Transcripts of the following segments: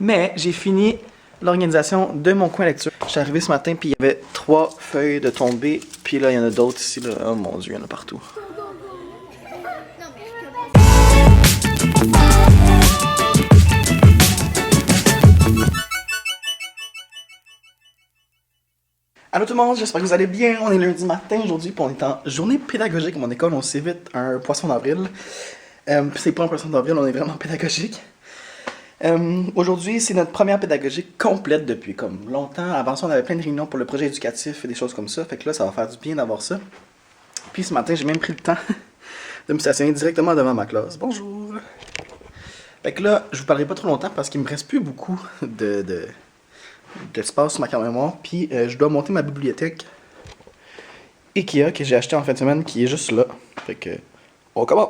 Mais j'ai fini l'organisation de mon coin lecture. Je suis arrivé ce matin puis il y avait 3 feuilles de tombée. Puis là, il y en a d'autres ici. Là. Oh mon dieu, il y en a partout. Allô tout le monde, j'espère que vous allez bien. On est lundi matin aujourd'hui, puis on est en journée pédagogique à mon école. On s'évite un poisson d'avril. C'est pas un poisson d'avril, on est vraiment pédagogique. Aujourd'hui, c'est notre première pédagogique complète depuis comme longtemps. Avant ça, on avait plein de réunions pour le projet éducatif et des choses comme ça. Fait que là, ça va faire du bien d'avoir ça. Puis ce matin, j'ai même pris le temps de me stationner directement devant ma classe. Bonjour! Fait que là, je vous parlerai pas trop longtemps parce qu'il me reste plus beaucoup d'espace sur ma carte mémoire. Puis je dois monter ma bibliothèque Ikea que j'ai acheté en fin de semaine qui est juste là. Fait que on commence!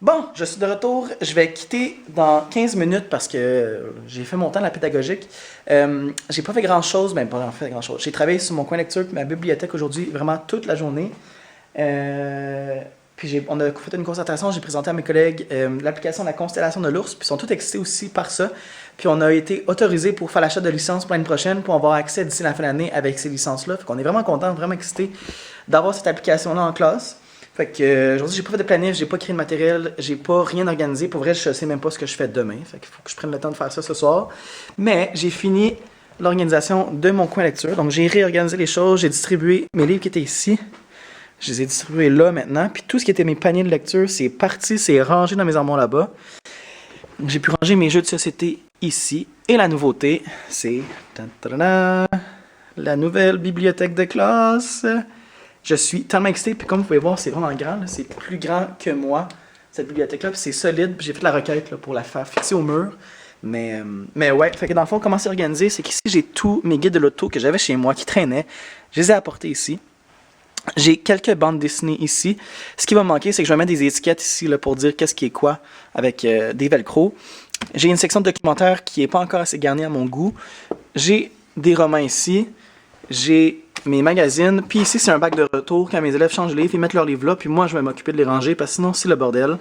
Bon, je suis de retour. Je vais quitter dans 15 minutes parce que j'ai fait mon temps à la pédagogique. J'ai pas fait grand-chose, ben pas fait grand-chose. J'ai travaillé sur mon coin lecture et ma bibliothèque aujourd'hui vraiment toute la journée. Puis on a fait une concertation, j'ai présenté à mes collègues l'application de la constellation de l'ours, puis ils sont tous excités aussi par ça. Puis on a été autorisés pour faire l'achat de licences pour l'année prochaine, pour avoir accès d'ici la fin de l'année avec ces licences-là. Fait qu'on est vraiment contents, vraiment excités d'avoir cette application-là en classe. Fait que aujourd'hui, j'ai pas fait de planif, j'ai pas créé de matériel, j'ai pas rien organisé. Pour vrai, je sais même pas ce que je fais demain. Fait qu'il faut que je prenne le temps de faire ça ce soir. Mais j'ai fini l'organisation de mon coin lecture. Donc j'ai réorganisé les choses, j'ai distribué mes livres qui étaient ici. Je les ai distribués là maintenant. Puis tout ce qui était mes paniers de lecture, c'est parti, c'est rangé dans mes armoires là-bas. J'ai pu ranger mes jeux de société ici. Et la nouveauté, c'est la nouvelle bibliothèque de classe. Je suis tellement excité, puis comme vous pouvez voir, c'est vraiment grand, c'est plus grand que moi, cette bibliothèque-là, puis c'est solide, puis j'ai fait la requête là, pour la faire fixer au mur. Mais ouais, fait que dans le fond, comment c'est organisé, c'est qu'ici, j'ai tous mes guides de l'auto que j'avais chez moi qui traînaient, je les ai apportés ici. J'ai quelques bandes dessinées ici. Ce qui va me manquer, c'est que je vais mettre des étiquettes ici là, pour dire qu'est-ce qui est quoi avec des velcro. J'ai une section de documentaire qui n'est pas encore assez garnie à mon goût. J'ai des romans ici. J'ai mes magazines, puis ici c'est un bac de retour quand mes élèves changent de livres, ils mettent leurs livres là, puis moi je vais m'occuper de les ranger parce que sinon c'est le bordel.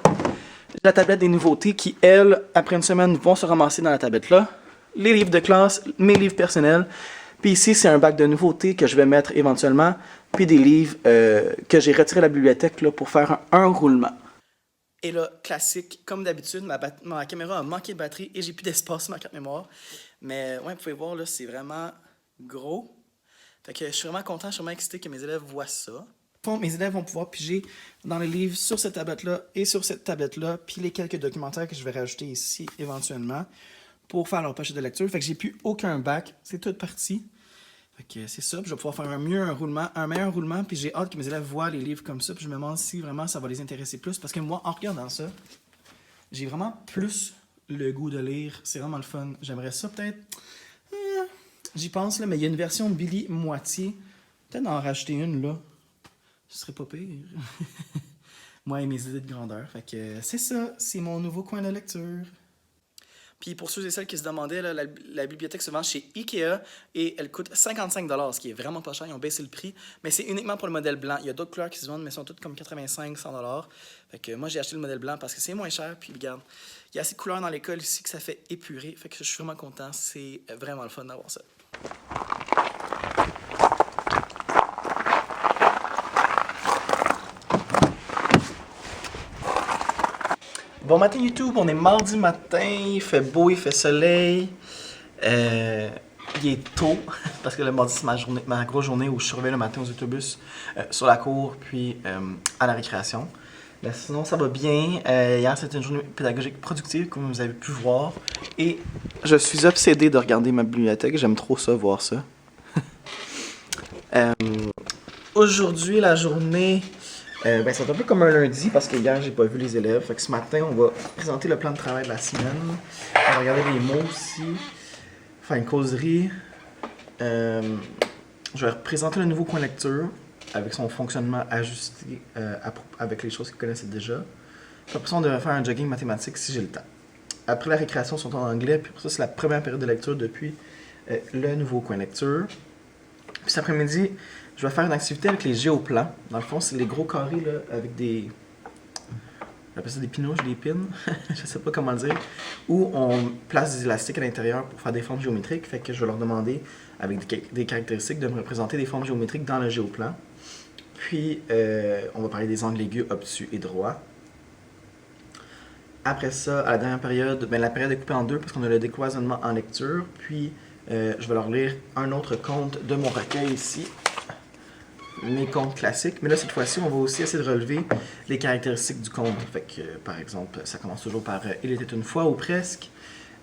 J'ai la tablette des nouveautés qui, elles, après une semaine, vont se ramasser dans la tablette là. Les livres de classe, mes livres personnels, puis ici c'est un bac de nouveautés que je vais mettre éventuellement, puis des livres que j'ai retirés de la bibliothèque là, pour faire un roulement. Et là, classique, comme d'habitude, ma caméra a manqué de batterie et j'ai plus d'espace sur ma carte mémoire. Mais ouais, vous pouvez voir là, c'est vraiment gros. Fait que je suis vraiment content, je suis vraiment excité que mes élèves voient ça. Mes élèves vont pouvoir piger dans les livres sur cette tablette-là et sur cette tablette-là, puis les quelques documentaires que je vais rajouter ici éventuellement pour faire leur pochette de lecture. Fait que j'ai plus aucun bac, c'est tout parti. Fait que c'est ça, puis je vais pouvoir faire un meilleur roulement, puis j'ai hâte que mes élèves voient les livres comme ça, puis je me demande si vraiment ça va les intéresser plus, parce que moi, en regardant ça, j'ai vraiment plus le goût de lire, c'est vraiment le fun. J'aimerais ça peut-être... J'y pense, là, mais il y a une version de Billy moitié. Peut-être en racheter une, là. Ce serait pas pire. Moi et mes idées de grandeur. Fait que c'est ça, c'est mon nouveau coin de lecture. Puis pour ceux et celles qui se demandaient, là, la bibliothèque se vend chez Ikea et elle coûte 55$, ce qui est vraiment pas cher. Ils ont baissé le prix, mais c'est uniquement pour le modèle blanc. Il y a d'autres couleurs qui se vendent, mais elles sont toutes comme 85-100$. Fait que moi, j'ai acheté le modèle blanc parce que c'est moins cher. Puis regarde, il y a assez de couleurs dans l'école ici que ça fait épurer. Fait que je suis vraiment content. C'est vraiment le fun d'avoir ça. Bon matin YouTube, on est mardi matin, il fait beau, il fait soleil. Il est tôt, parce que le mardi c'est ma grosse journée où je surveille le matin aux autobus sur la cour, puis à la récréation. Là, sinon, ça va bien. Hier, c'était une journée pédagogique productive, comme vous avez pu voir. Et je suis obsédé de regarder ma bibliothèque. J'aime trop ça, voir ça. Aujourd'hui, la journée, c'est un peu comme un lundi parce que hier, j'ai pas vu les élèves. Fait que ce matin, on va présenter le plan de travail de la semaine. On va regarder les mots aussi. Faire une causerie. Je vais présenter le nouveau coin lecture avec son fonctionnement ajusté avec les choses qu'ils connaissaient déjà. Puis après ça, on devrait faire un jogging mathématique si j'ai le temps. Après la récréation, ils sont en anglais. Puis après ça, c'est la première période de lecture depuis le nouveau coin lecture. Puis cet après-midi, je vais faire une activité avec les géoplans. Dans le fond, c'est les gros carrés là, avec des... J'appelle ça des pinouches, des pins, je sais pas comment le dire, où on place des élastiques à l'intérieur pour faire des formes géométriques. Fait que je vais leur demander, avec des caractéristiques, de me représenter des formes géométriques dans le géoplan. Puis, on va parler des angles aigus, obtus et droits. Après ça, à la dernière période, la période est coupée en deux parce qu'on a le décloisonnement en lecture. Puis, je vais leur lire un autre conte de mon recueil ici. Mes contes classiques. Mais là, cette fois-ci, on va aussi essayer de relever les caractéristiques du conte. Fait que, par exemple, ça commence toujours par « Il était une fois » ou « presque ».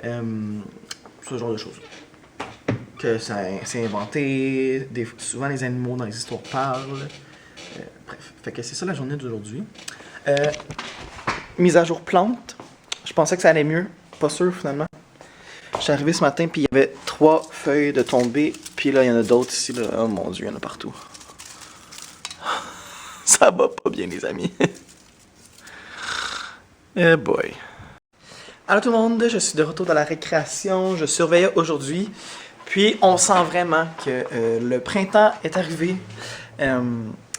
Ce genre de choses. Que c'est inventé. Souvent, les animaux dans les histoires parlent. Bref. Fait que c'est ça la journée d'aujourd'hui. Mise à jour plante. Je pensais que ça allait mieux. Pas sûr, finalement. Je suis arrivé ce matin, puis il y avait 3 feuilles de tombées. Puis là, il y en a d'autres ici. Là. Oh mon Dieu, il y en a partout. Ça va pas bien, les amis. Eh boy. Allô tout le monde, je suis de retour dans la récréation. Je surveillais aujourd'hui. Puis on sent vraiment que le printemps est arrivé.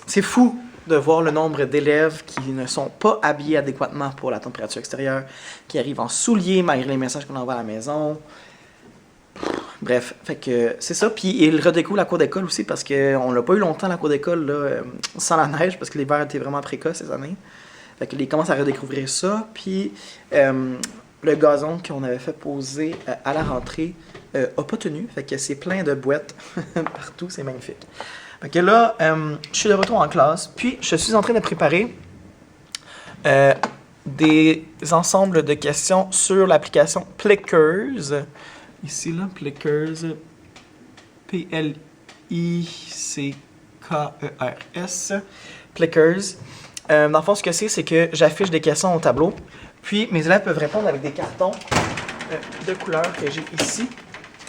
C'est fou de voir le nombre d'élèves qui ne sont pas habillés adéquatement pour la température extérieure, qui arrivent en souliers malgré les messages qu'on envoie à la maison. Bref, fait que c'est ça. Puis il redécouvre la cour d'école aussi parce qu'on l'a pas eu longtemps la cour d'école là, sans la neige parce que l'hiver était vraiment précoce ces années. Fait qu'il commence à redécouvrir ça. Puis le gazon qu'on avait fait poser à la rentrée a pas tenu. Fait que c'est plein de boîtes partout, c'est magnifique. Fait que là, je suis de retour en classe. Puis je suis en train de préparer des ensembles de questions sur l'application Plickers. Ici, là, Plickers, P-L-I-C-K-E-R-S, Plickers. Dans le fond, ce que c'est que j'affiche des questions au tableau, puis mes élèves peuvent répondre avec des cartons de couleur que j'ai ici.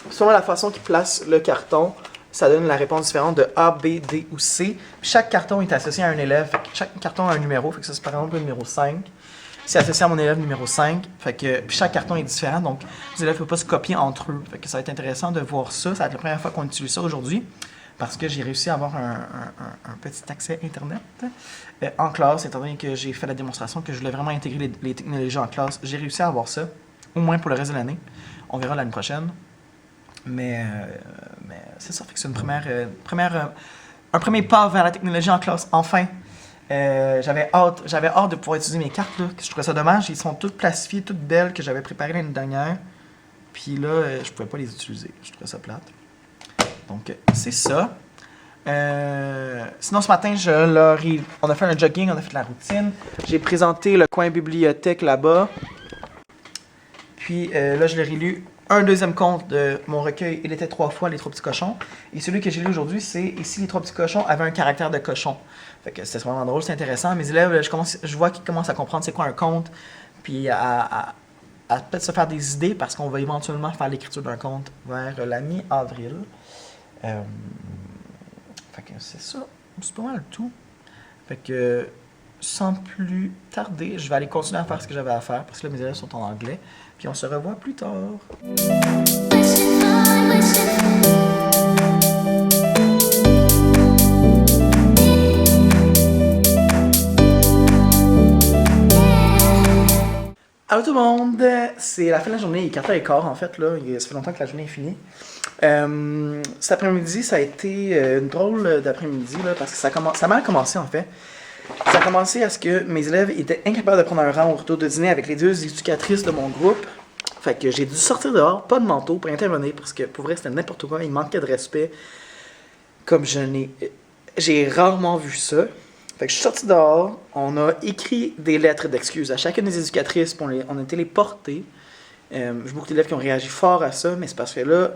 Selon la façon qu'ils placent le carton, ça donne la réponse différente de A, B, D ou C. Puis chaque carton est associé à un élève, fait que chaque carton a un numéro, fait que ça c'est par exemple le numéro 5. C'est associé à mon élève numéro 5. Fait que puis chaque carton est différent, donc les élèves ne peuvent pas se copier entre eux. Fait que ça va être intéressant de voir ça. Ça va être la première fois qu'on utilise ça aujourd'hui, parce que j'ai réussi à avoir un petit accès Internet en classe, étant donné que j'ai fait la démonstration que je voulais vraiment intégrer les technologies en classe. J'ai réussi à avoir ça, au moins pour le reste de l'année. On verra l'année prochaine. Mais c'est ça, fait que c'est un premier pas vers la technologie en classe, enfin. J'avais hâte de pouvoir utiliser mes cartes, là. Je trouvais ça dommage, ils sont toutes plastifiées, toutes belles, que j'avais préparées l'année dernière. Puis là, je pouvais pas les utiliser, je trouvais ça plate. Donc, c'est ça. Sinon, ce matin, on a fait un jogging, on a fait de la routine. J'ai présenté le coin bibliothèque là-bas. Puis là, je l'ai relu. Un deuxième conte de mon recueil, Il était 3 fois les 3 petits cochons. Et celui que j'ai lu aujourd'hui, c'est Ici les 3 petits cochons avaient un caractère de cochon. Fait que c'était vraiment drôle, c'est intéressant. Mes élèves, je vois qu'ils commencent à comprendre c'est quoi un conte, puis à peut-être se faire des idées parce qu'on va éventuellement faire l'écriture d'un conte vers la mi-avril. Fait que c'est ça, c'est pas mal tout. Fait que sans plus tarder, je vais aller continuer à faire ce que j'avais à faire parce que là mes élèves sont en anglais. Puis on se revoit plus tard. Allô tout le monde! C'est la fin de la journée, il est 4h15 en fait, là. Ça fait longtemps que la journée est finie. Cet après-midi, ça a été une drôle d'après-midi, là, parce que ça a mal commencé en fait. Ça a commencé à ce que mes élèves étaient incapables de prendre un rang au retour de dîner avec les 2 éducatrices de mon groupe. Fait que j'ai dû sortir dehors, pas de manteau, pour intervenir, parce que pour vrai, c'était n'importe quoi. Il manquait de respect. Comme j'ai rarement vu ça. Fait que je suis sorti dehors, on a écrit des lettres d'excuses à chacune des éducatrices, puis on a été les porter. J'ai beaucoup d'élèves qui ont réagi fort à ça, mais c'est parce que là,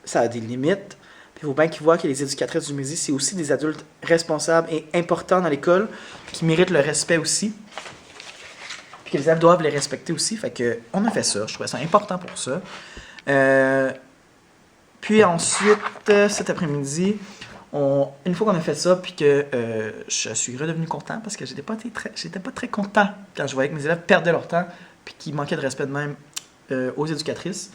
ça a des limites. Puis il faut bien qu'ils voient que les éducatrices du Midi, c'est aussi des adultes responsables et importants dans l'école, qui méritent le respect aussi. Puis que les élèves doivent les respecter aussi. Fait que on a fait ça, je trouvais ça important pour ça. Puis ensuite, cet après-midi, une fois qu'on a fait ça, puis que je suis redevenu content, parce que j'étais pas très content quand je voyais que mes élèves perdaient leur temps, puis qu'ils manquaient de respect de même aux éducatrices.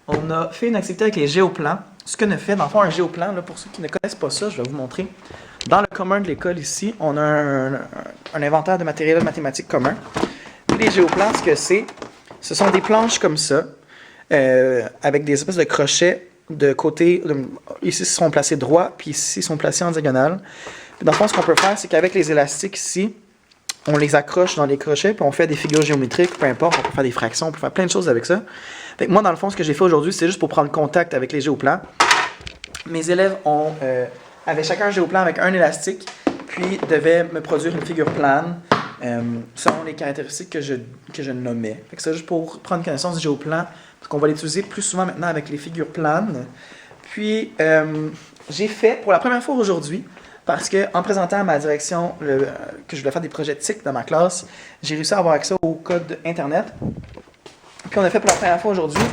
On a fait une activité avec les géoplans. Ce qu'on a fait, dans le fond, un géoplan, là, pour ceux qui ne connaissent pas ça, je vais vous montrer. Dans le commun de l'école ici, on a un inventaire de matériel mathématique commun. Puis les géoplans, ce que c'est, ce sont des planches comme ça, avec des espèces de crochets de côté. Ici, ils sont placés droits, puis ici, ils sont placés en diagonale. Puis dans le fond, ce qu'on peut faire, c'est qu'avec les élastiques ici, on les accroche dans les crochets, puis on fait des figures géométriques, peu importe, on peut faire des fractions, on peut faire plein de choses avec ça. Fait que moi, dans le fond, ce que j'ai fait aujourd'hui, c'est juste pour prendre contact avec les géoplans. Mes élèves avaient chacun un géoplan avec un élastique, puis devaient me produire une figure plane selon les caractéristiques que je nommais. Fait que c'est juste pour prendre connaissance du géoplan, parce qu'on va l'utiliser plus souvent maintenant avec les figures planes. Puis, j'ai fait, pour la première fois aujourd'hui, parce qu'en présentant à ma direction que je voulais faire des projets de TIC dans ma classe, j'ai réussi à avoir accès au code Internet. Puis on a fait pour la première fois aujourd'hui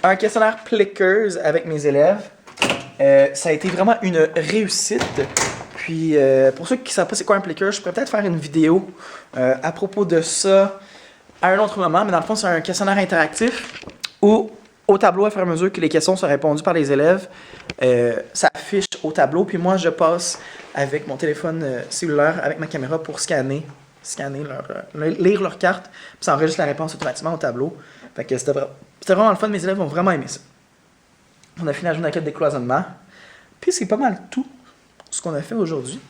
un questionnaire Plickers avec mes élèves. Ça a été vraiment une réussite. Puis pour ceux qui ne savent pas c'est quoi un Plickers, je pourrais peut-être faire une vidéo à propos de ça à un autre moment. Mais dans le fond, c'est un questionnaire interactif où au tableau, à fur et à mesure que les questions sont répondues par les élèves, ça affiche au tableau. Puis moi, je passe avec mon téléphone cellulaire, avec ma caméra pour scanner lire leur carte, puis ça enregistre la réponse automatiquement au tableau. Fait que c'était vraiment le fun. Mes élèves ont vraiment aimé ça. On a fini la journée avec le décloisonnement. Puis c'est pas mal tout ce qu'on a fait aujourd'hui.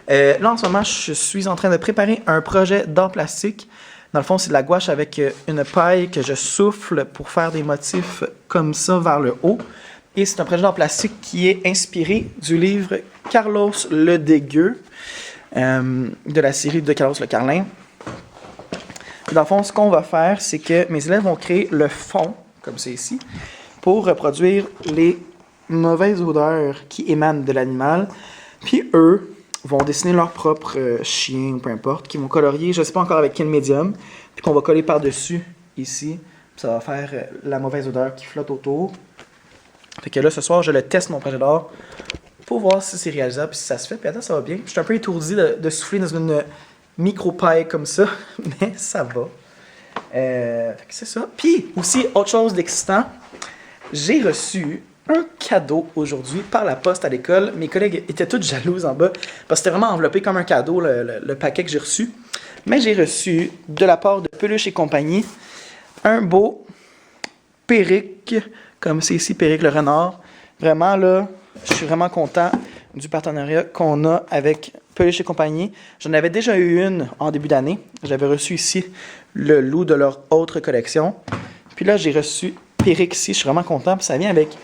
Là, en ce moment, je suis en train de préparer un projet d'art plastique. Dans le fond, c'est de la gouache avec une paille que je souffle pour faire des motifs comme ça vers le haut. Et c'est un projet d'art plastique qui est inspiré du livre Carlos le Dégueu, de la série de Carlos le Carlin. Dans le fond, ce qu'on va faire, c'est que mes élèves vont créer le fond, comme c'est ici, pour reproduire les mauvaises odeurs qui émanent de l'animal. Puis eux vont dessiner leur propre chien, peu importe, qui vont colorier, je ne sais pas encore avec quel médium, puis qu'on va coller par-dessus, ici. Puis ça va faire la mauvaise odeur qui flotte autour. Fait que là, ce soir, je le teste, mon projet d'art, pour voir si c'est réalisable, si ça se fait. Puis attends, ça va bien. Je suis un peu étourdi de souffler dans une micro-paille comme ça, mais ça va. Fait que c'est ça. Puis aussi, autre chose d'excitant, j'ai reçu un cadeau aujourd'hui par la poste à l'école. Mes collègues étaient toutes jalouses en bas, parce que c'était vraiment enveloppé comme un cadeau, le paquet que j'ai reçu. Mais j'ai reçu, de la part de Peluche et compagnie, un beau Péric, comme c'est ici, Péric le renard. Vraiment, là, je suis vraiment content du partenariat qu'on a avec Peluche et compagnie. J'en avais déjà eu une en début d'année. J'avais reçu ici le loup de leur autre collection. Puis là, j'ai reçu Péric ici. Je suis vraiment content. Puis ça vient avec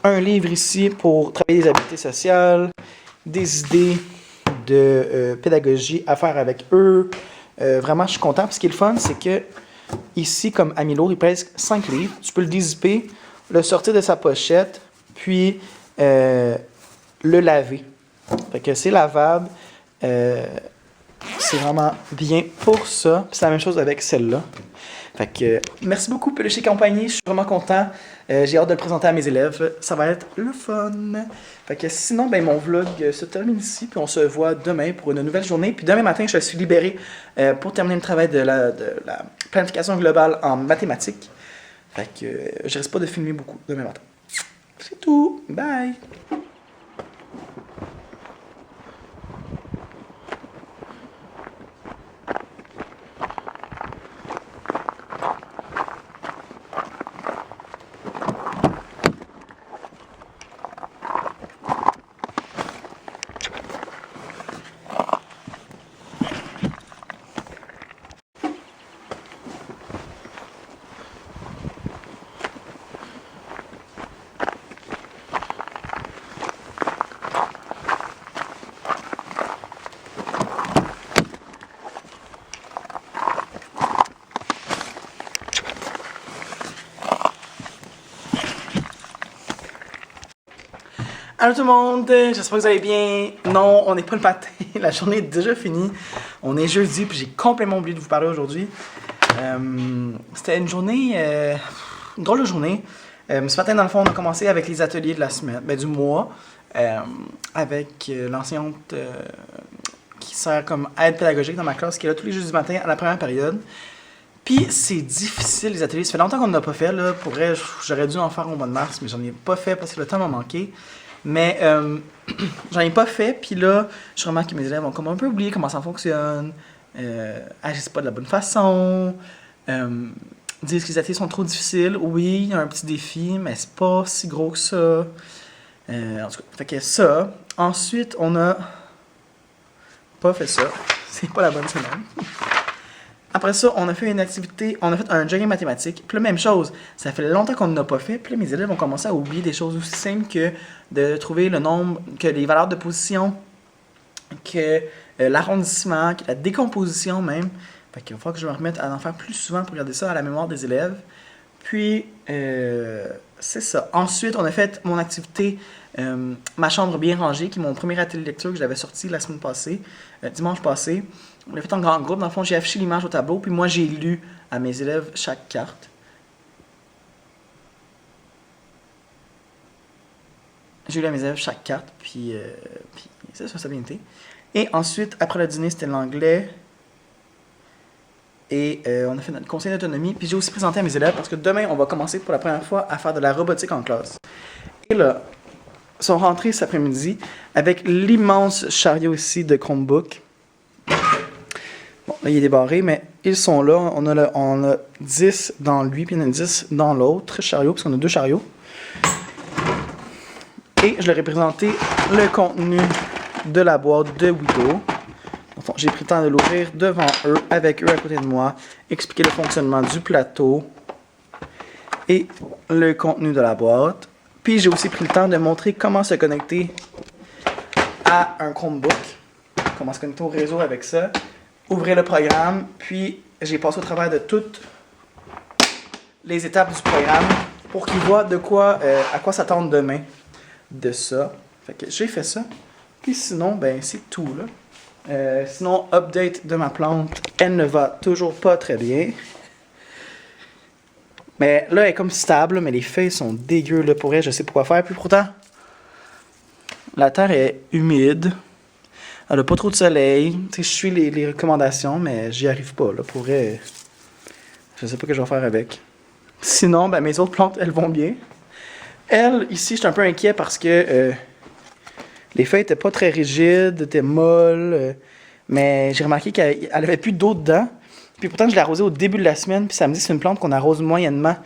un livre ici pour travailler des habiletés sociales, des idées de pédagogie à faire avec eux. Vraiment, je suis content. Puis ce qui est le fun, c'est que ici, comme Amilo, il pèse 5 livres. Tu peux le dézipper, le sortir de sa pochette, puis le laver. Fait que c'est lavable. C'est vraiment bien pour ça. Puis c'est la même chose avec celle-là. Fait que merci beaucoup, Peluche et compagnie. Je suis vraiment content. J'ai hâte de le présenter à mes élèves. Ça va être le fun. Fait que sinon, ben, mon vlog se termine ici. Puis on se voit demain pour une nouvelle journée. Puis demain matin, je suis libéré pour terminer le travail de la planification globale en mathématiques. Fait que je risque pas de filmer beaucoup demain matin. C'est tout. Bye! Allô tout le monde, j'espère que vous allez bien. Non, on n'est pas le matin, la journée est déjà finie. On est jeudi, puis j'ai complètement oublié de vous parler aujourd'hui. C'était une journée, une drôle de journée. Ce matin, dans le fond, on a commencé avec les ateliers de la semaine, du mois, avec l'enseignante qui sert comme aide pédagogique dans ma classe, qui est là tous les jeudis du matin à la première période. Puis c'est difficile les ateliers, ça fait longtemps qu'on n'en a pas fait, là. Pour vrai, j'aurais dû en faire au mois de mars, mais j'en ai pas fait parce que le temps m'a manqué. Mais j'en ai pas fait, puis là, je remarque que mes élèves ont comme un peu oublié comment ça fonctionne, agissent pas de la bonne façon, disent que les ateliers sont trop difficiles. Oui, il y a un petit défi, mais c'est pas si gros que ça. En tout cas, fait que ça. Ensuite, on a pas fait ça. C'est pas la bonne semaine. Après ça, on a fait une activité, on a fait un jogging mathématique. Puis la même chose, ça fait longtemps qu'on n'a pas fait. Puis là, mes élèves ont commencé à oublier des choses aussi simples que de trouver le nombre, que les valeurs de position, que l'arrondissement, que la décomposition même. Fait qu'il va falloir que je me remette à en faire plus souvent pour garder ça à la mémoire des élèves. Puis, c'est ça. Ensuite, on a fait mon activité Ma chambre bien rangée, qui est mon premier atelier de lecture que j'avais sorti la semaine passée, dimanche passé. On l'a fait en grand groupe. Dans le fond, j'ai affiché l'image au tableau, puis moi, j'ai lu à mes élèves chaque carte. J'ai lu à mes élèves chaque carte, puis ça a bien été. Et ensuite, après le dîner, c'était l'anglais. Et on a fait notre conseil d'autonomie. Puis j'ai aussi présenté à mes élèves, parce que demain, on va commencer pour la première fois à faire de la robotique en classe. Et là, ils sont rentrés cet après-midi avec l'immense chariot ici de Chromebook. Bon, là, il est débarré, mais ils sont là. On a 10 dans lui, puis il y en a 10 dans l'autre chariot, parce qu'on a deux chariots. Et je leur ai présenté le contenu de la boîte de Wido. Enfin, j'ai pris le temps de l'ouvrir devant eux, avec eux à côté de moi, expliquer le fonctionnement du plateau et le contenu de la boîte. Puis j'ai aussi pris le temps de montrer comment se connecter à un Chromebook, comment se connecter au réseau avec ça, ouvrir le programme, puis j'ai passé au travers de toutes les étapes du programme pour qu'ils voient à quoi s'attendre demain de ça. Fait que j'ai fait ça. Puis sinon, ben c'est tout là. Sinon, update de ma plante, elle ne va toujours pas très bien. Mais là, elle est comme stable, mais les feuilles sont dégueu là pour elle, je sais pas quoi faire. Puis pourtant, la terre est humide. Elle a pas trop de soleil. Tu sais, je suis les recommandations, mais j'y arrive pas là pour elle. Je sais pas ce que je vais faire avec. Sinon, ben mes autres plantes, elles vont bien. Elle, ici, je suis un peu inquiet parce que les feuilles étaient pas très rigides, étaient molles. Mais j'ai remarqué qu'elle avait plus d'eau dedans. Puis pourtant, je l'ai arrosée au début de la semaine. Puis ça me dit que c'est une plante qu'on arrose moyennement.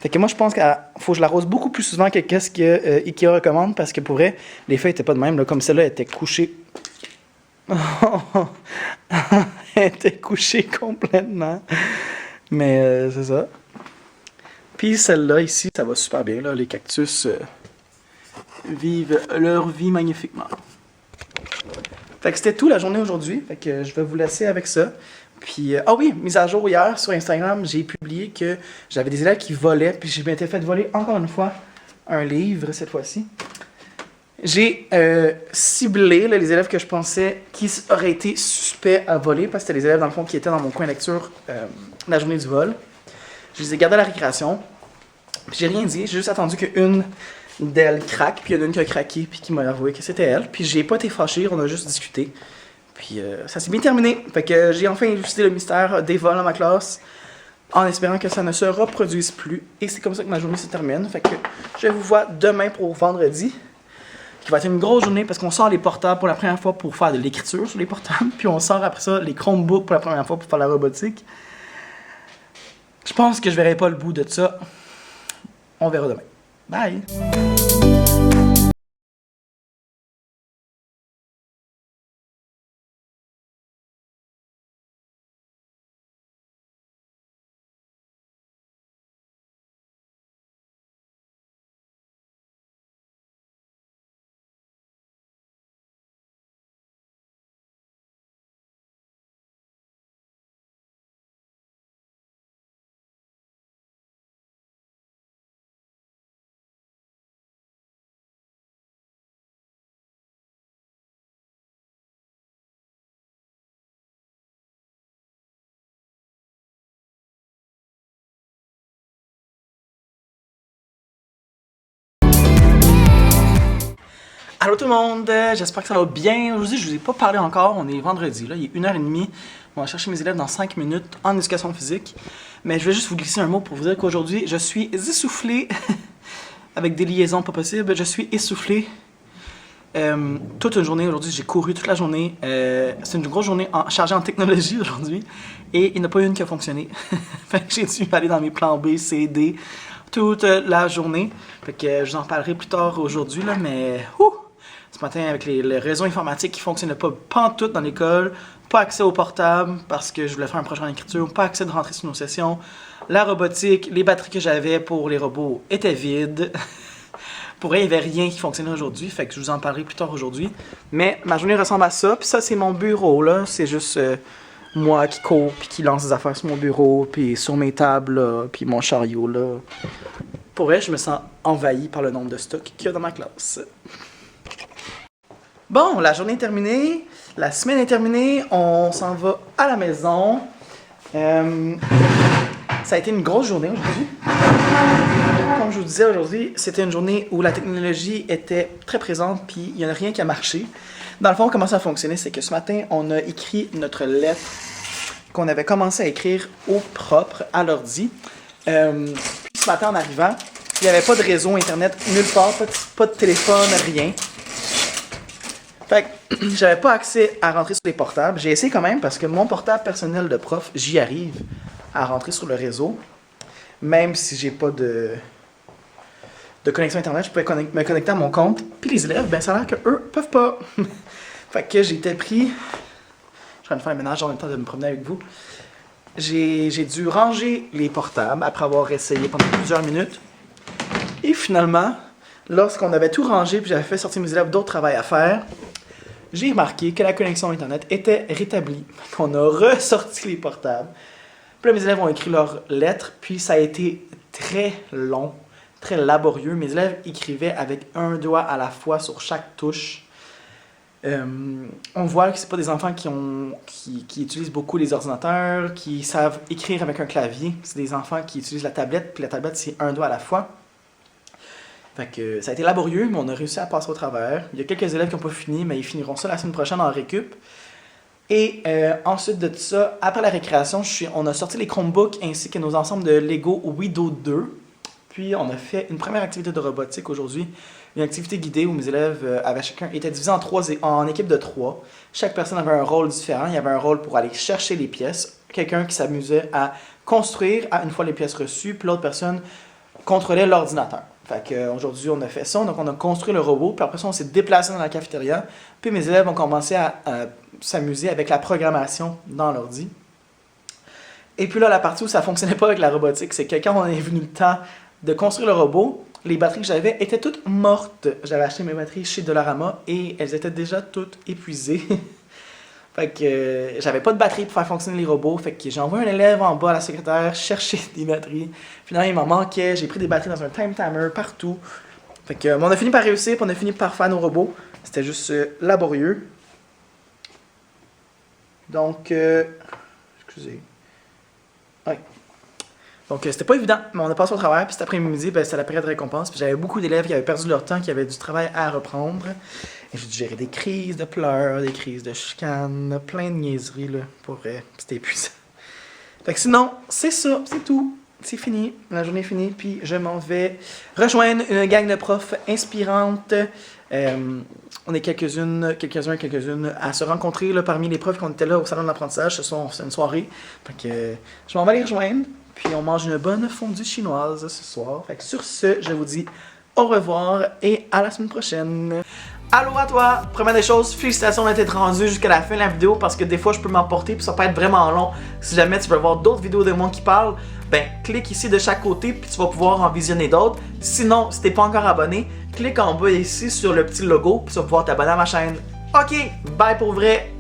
Fait que moi, je pense qu'il faut que je l'arrose beaucoup plus souvent que ce que Ikea recommande. Parce que pour vrai, les feuilles étaient pas de même. Là, comme celle-là, elle était couchée. Elle était couchée complètement. Mais c'est ça. Puis celle-là, ici, ça va super bien. Là. Les cactus vivent leur vie magnifiquement. Fait que c'était tout la journée aujourd'hui. Fait que je vais vous laisser avec ça. Puis, ah oui, mise à jour hier sur Instagram, j'ai publié que j'avais des élèves qui volaient. Puis j'ai m'étais fait voler encore une fois un livre cette fois-ci. J'ai ciblé là, les élèves que je pensais qui auraient été suspects à voler. Parce que c'était les élèves dans le fond qui étaient dans mon coin lecture la journée du vol. Je les ai gardés à la récréation. Puis j'ai rien dit, j'ai juste attendu qu'une d'elles craque, puis il y en a une qui a craqué, puis qui m'a avoué que c'était elle. Puis j'ai pas été fâché, on a juste discuté. Puis ça s'est bien terminé. Fait que j'ai enfin élucidé le mystère des vols dans ma classe, en espérant que ça ne se reproduise plus. Et c'est comme ça que ma journée se termine. Fait que je vous vois demain pour vendredi, qui va être une grosse journée parce qu'on sort les portables pour la première fois pour faire de l'écriture sur les portables, puis on sort après ça les Chromebooks pour la première fois pour faire la robotique. Je pense que je verrai pas le bout de ça. On verra demain. Bye! Allô tout le monde, j'espère que ça va bien. Aujourd'hui, je vous ai pas parlé encore, on est vendredi, là, il est 1h30. On va chercher mes élèves dans 5 minutes en éducation physique. Mais je vais juste vous glisser un mot pour vous dire qu'aujourd'hui, je suis essoufflé. Avec des liaisons pas possibles, je suis essoufflé. Toute une journée aujourd'hui, j'ai couru toute la journée. C'est une grosse journée chargée en technologie aujourd'hui. Et il n'y en a pas une qui a fonctionné. Fait que j'ai dû aller dans mes plans B, C, D toute la journée. Fait que je vous en parlerai plus tard aujourd'hui, là, mais ce matin avec le réseau informatique qui ne fonctionnait pas pantoute dans l'école, pas accès au portable parce que je voulais faire un projet en écriture, pas accès de rentrer sur nos sessions, la robotique, les batteries que j'avais pour les robots étaient vides. Pour elle, il n'y avait rien qui fonctionnait aujourd'hui, fait que je vous en parlerai plus tard aujourd'hui. Mais ma journée ressemble à ça, puis ça c'est mon bureau là, c'est juste moi qui cours puis qui lance des affaires sur mon bureau, puis sur mes tables là, puis mon chariot là. Pour elle, je me sens envahi par le nombre de stocks qu'il y a dans ma classe. Bon, la journée est terminée, la semaine est terminée, on s'en va à la maison. Ça a été une grosse journée aujourd'hui. Comme je vous disais aujourd'hui, c'était une journée où la technologie était très présente puis il n'y en a rien qui a marché. Dans le fond, comment ça a fonctionné, c'est que ce matin, on a écrit notre lettre qu'on avait commencé à écrire au propre à l'ordi. Puis ce matin, en arrivant, il n'y avait pas de réseau Internet nulle part, pas de téléphone, rien. Fait que j'avais pas accès à rentrer sur les portables. J'ai essayé quand même parce que mon portable personnel de prof, j'y arrive à rentrer sur le réseau. Même si j'ai pas de connexion Internet, je pouvais me connecter à mon compte. Puis les élèves, ben ça a l'air qu'eux peuvent pas. Fait que j'étais pris. Je train de faire le ménage en même temps de me promener avec vous. J'ai dû ranger les portables après avoir essayé pendant plusieurs minutes. Et finalement, lorsqu'on avait tout rangé puis j'avais fait sortir mes élèves d'autres travail à faire, j'ai remarqué que la connexion Internet était rétablie. On a ressorti les portables. Puis là, mes élèves ont écrit leurs lettres, puis ça a été très long, très laborieux. Mes élèves écrivaient avec un doigt à la fois sur chaque touche. On voit que ce pas des enfants qui utilisent beaucoup les ordinateurs, qui savent écrire avec un clavier. C'est des enfants qui utilisent la tablette, puis la tablette, c'est un doigt à la fois. Fait que ça a été laborieux, mais on a réussi à passer au travers. Il y a quelques élèves qui n'ont pas fini, mais ils finiront ça la semaine prochaine en récup. Et ensuite de ça, après la récréation, on a sorti les Chromebooks ainsi que nos ensembles de Lego Widow 2. Puis on a fait une première activité de robotique aujourd'hui, une activité guidée où mes élèves étaient divisés en équipes de 3. Chaque personne avait un rôle différent. Il y avait un rôle pour aller chercher les pièces, quelqu'un qui s'amusait à construire une fois les pièces reçues, puis l'autre personne contrôlait l'ordinateur. Fait qu'aujourd'hui, on a fait ça, donc on a construit le robot, puis après ça, on s'est déplacé dans la cafétéria, puis mes élèves ont commencé à s'amuser avec la programmation dans l'ordi. Et puis là, la partie où ça ne fonctionnait pas avec la robotique, c'est que quand on est venu le temps de construire le robot, les batteries que j'avais étaient toutes mortes. J'avais acheté mes batteries chez Dollarama et elles étaient déjà toutes épuisées. Fait que j'avais pas de batterie pour faire fonctionner les robots. Fait que j'ai envoyé un élève en bas à la secrétaire chercher des batteries. Finalement, il m'en manquait. J'ai pris des batteries dans un time timer partout. Fait que on a fini par réussir, puis on a fini par faire nos robots. C'était juste laborieux. Donc, excusez. Ouais. Donc, c'était pas évident, mais on a passé au travail. Puis cet après-midi, ben, c'était la période de récompense. Puis j'avais beaucoup d'élèves qui avaient perdu leur temps, qui avaient du travail à reprendre. Et j'ai dû gérer des crises de pleurs, des crises de chicanes, plein de niaiseries, là. Pour vrai, c'était épuisant. Fait que sinon, c'est ça, c'est tout. C'est fini, la journée est finie, puis je m'en vais rejoindre une gang de profs inspirantes. On est quelques-uns à se rencontrer là, parmi les profs qui étaient là au salon de l'apprentissage. C'est une soirée. Fait que je m'en vais les rejoindre. Puis on mange une bonne fondue chinoise ce soir. Fait que sur ce, je vous dis au revoir et à la semaine prochaine. Allô à toi! Première des choses, félicitations d'être rendu jusqu'à la fin de la vidéo parce que des fois je peux m'emporter puis ça peut être vraiment long. Si jamais tu veux voir d'autres vidéos de moi qui parlent, ben clique ici de chaque côté puis tu vas pouvoir en visionner d'autres. Sinon, si t'es pas encore abonné, clique en bas ici sur le petit logo puis tu vas pouvoir t'abonner à ma chaîne. Ok, bye pour vrai!